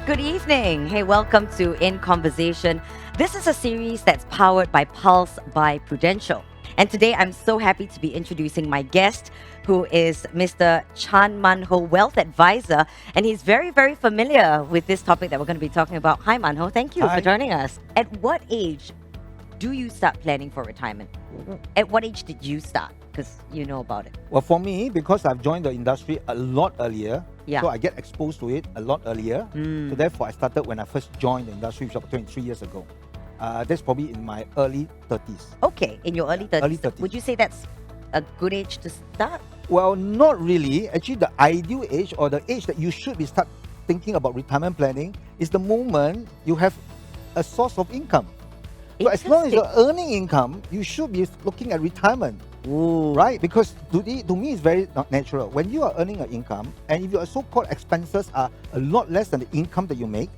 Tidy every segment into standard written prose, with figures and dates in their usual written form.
Good evening. Hey, welcome to In Conversation. This is a series that's powered by Pulse by Prudential. And today I'm so happy to be introducing my guest, who is Mr. Mun Hoe, Wealth Advisor. And he's very, very familiar with this topic that we're going to be talking about. Hi, Mun Hoe. Thank you Hi. for joining us. At what age do you start planning for retirement? At what age did you start? Because you know about it. Well, for me, because I've joined the industry a lot earlier, Yeah. so I get exposed to it a lot earlier. Mm. So therefore, I started when I first joined the industry, which was 23 years ago. That's probably in my early 30s. Okay, in your early 30s. Early 30s. Would you say that's a good age to start? Well, not really. Actually, the ideal age or the age that you should be start thinking about retirement planning is the moment you have a source of income. So as long as you're earning income, you should be looking at retirement. Ooh. Right? Because to me, it's very not natural. When you are earning an income, and if your so-called expenses are a lot less than the income that you make,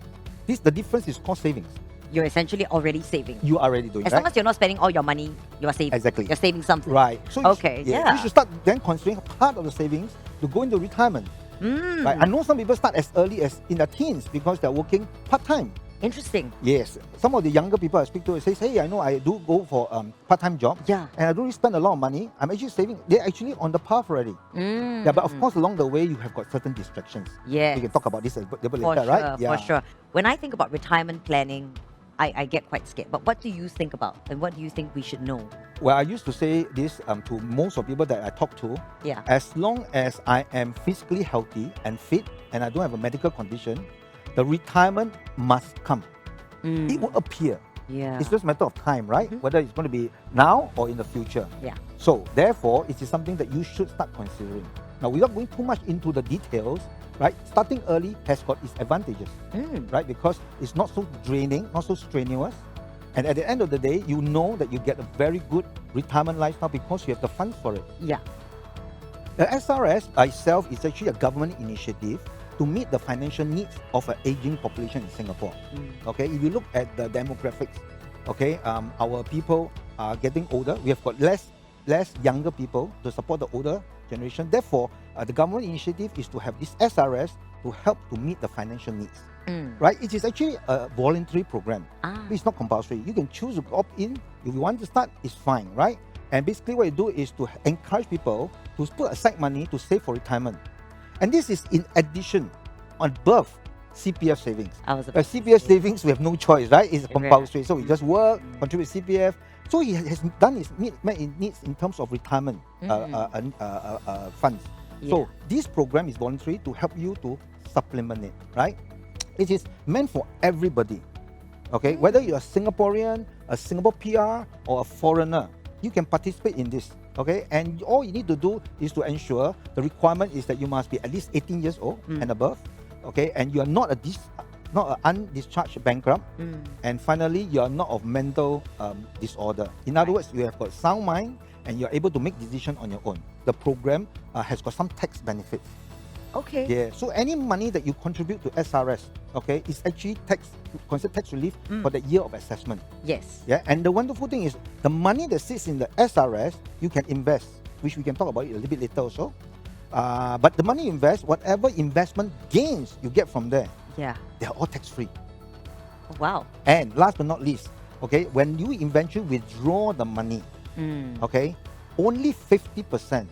the difference is called savings. You're essentially already saving. You are already doing As right? long as you're not spending all your money, you are saving. Exactly. You're saving something. Right. So Okay, yeah. You should start then considering part of the savings to go into retirement. Mm. Right? I know some people start as early as in their teens because they're working part-time. Interesting. Yes. Some of the younger people I speak to say, hey, I know I do go for part-time job. Yeah. And I don't really spend a lot of money. I'm actually saving. They're actually on the path already. Mm. Yeah, but of course, along the way, you have got certain distractions. Yes. We can talk about this a little For later, sure, right? for sure. When I think about retirement planning, I get quite scared. But what do you think about? And what do you think we should know? Well, I used to say this to most of people that I talk to. Yeah. As long as I am physically healthy and fit and I don't have a medical condition, the retirement must come. Mm. It will appear. Yeah. It's just a matter of time, right? Mhm. Whether it's going to be now or in the future. Yeah. So, therefore, it is something that you should start considering. Now, without going too much into the details, right? Starting early has got its advantages, Mm. right? Because it's not so draining, not so strenuous. And at the end of the day, you know that you get a very good retirement lifestyle because you have the funds for it. Yeah. The SRS itself is actually a government initiative to meet the financial needs of an aging population in Singapore. Mm. Okay, if you look at the demographics, okay, our people are getting older. We have got less younger people to support the older generation. Therefore, the government initiative is to have this SRS to help to meet the financial needs. Mm. Right? It is actually a voluntary program. Ah. It's not compulsory. You can choose to opt in. If you want to start, it's fine, right? And basically what you do is to encourage people to put aside money to save for retirement. And this is in addition on above CPF savings. I was about to CPF say. savings, we have no choice, right? It's Right. compulsory. So we just work, contribute CPF. So he has done his needs in terms of retirement funds. Yeah. So this program is voluntary to help you to supplement it, right? It is meant for everybody. Okay, whether you're a Singaporean, a Singapore PR, or a foreigner, you can participate in this. Okay, and all you need to do is to ensure the requirement is that you must be at least 18 years old and above. Okay, and you are not an undischarged bankrupt. Mm. And finally, you are not of mental disorder. In other words, you have got sound mind and you're able to make decisions on your own. The program has got some tax benefits. Okay. Yeah. So any money that you contribute to SRS, okay, is actually considered tax relief for the year of assessment. Yes. Yeah. And the wonderful thing is the money that sits in the SRS, you can invest, which we can talk about it a little bit later also. But the money you invest, whatever investment gains you get from there, Yeah. they're all tax free. Wow. And last but not least, okay, when you eventually withdraw the money, Mm. okay, only 50%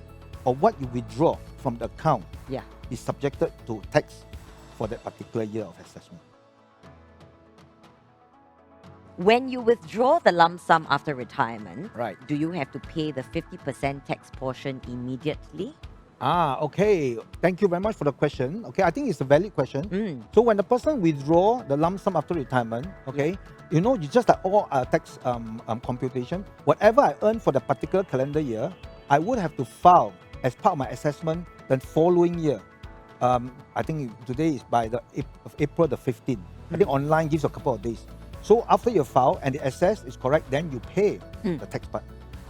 of what you withdraw from the account Yeah. is subjected to tax for that particular year of assessment. When you withdraw the lump sum after retirement, Right. do you have to pay the 50% tax portion immediately? Okay. Thank you very much for the question. Okay, I think it's a valid question. Mm. So when the person withdraw the lump sum after retirement, okay, you know, you just like all tax computation, whatever I earn for the particular calendar year, I would have to file as part of my assessment the following year. I think today is by the April the 15th. I think online gives a couple of days. So after you file and the assess is correct, then you pay the tax part.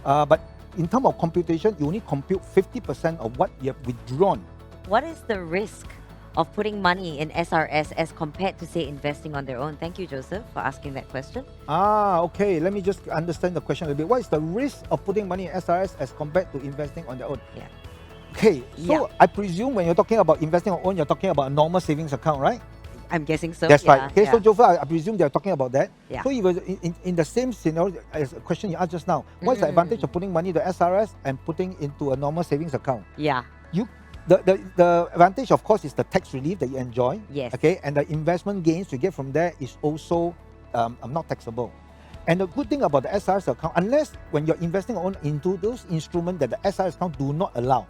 But in terms of computation, you only compute 50% of what you have withdrawn. What is the risk of putting money in SRS as compared to, say, investing on their own? Thank you, Joseph, for asking that question. Okay. Let me just understand the question a little bit. What is the risk of putting money in SRS as compared to investing on their own? Yeah. Okay, so Yeah. I presume when you're talking about investing on own, you're talking about a normal savings account, right? I'm guessing so. That's yeah, right. Okay, so Jofra, I presume they're talking about that. Yeah. So if in the same scenario as a question you asked just now, what's the advantage of putting money to SRS and putting into a normal savings account? Yeah. The advantage, of course, is the tax relief that you enjoy. Yes. Okay, and the investment gains you get from there is also not taxable. And the good thing about the SRS account, unless when you're investing into those instruments that the SRS account do not allow,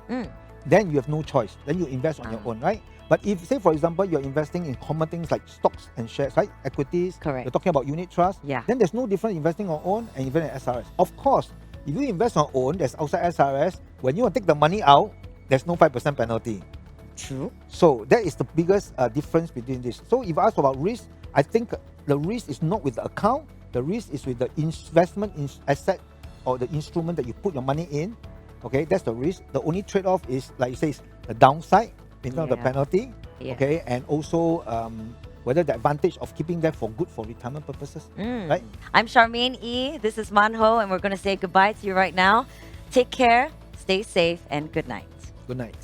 then you have no choice. Then you invest on your own, right? But if, say, for example, you're investing in common things like stocks and shares, right? Equities. Correct. You're talking about unit trust. Yeah. Then there's no difference investing on own and investing in SRS. Of course, if you invest on own, that's outside SRS. When you want to take the money out, there's no 5% penalty. True. So that is the biggest difference between this. So if I ask about risk, I think the risk is not with the account. The risk is with the investment asset or the instrument that you put your money in. Okay, that's the risk. The only trade-off is, like you say, is the downside in terms of the penalty. Yeah. Okay, and also whether the advantage of keeping that for good for retirement purposes. Right? I'm Charmaine E. This is Mun Hoe, and we're going to say goodbye to you right now. Take care, stay safe, and good night. Good night.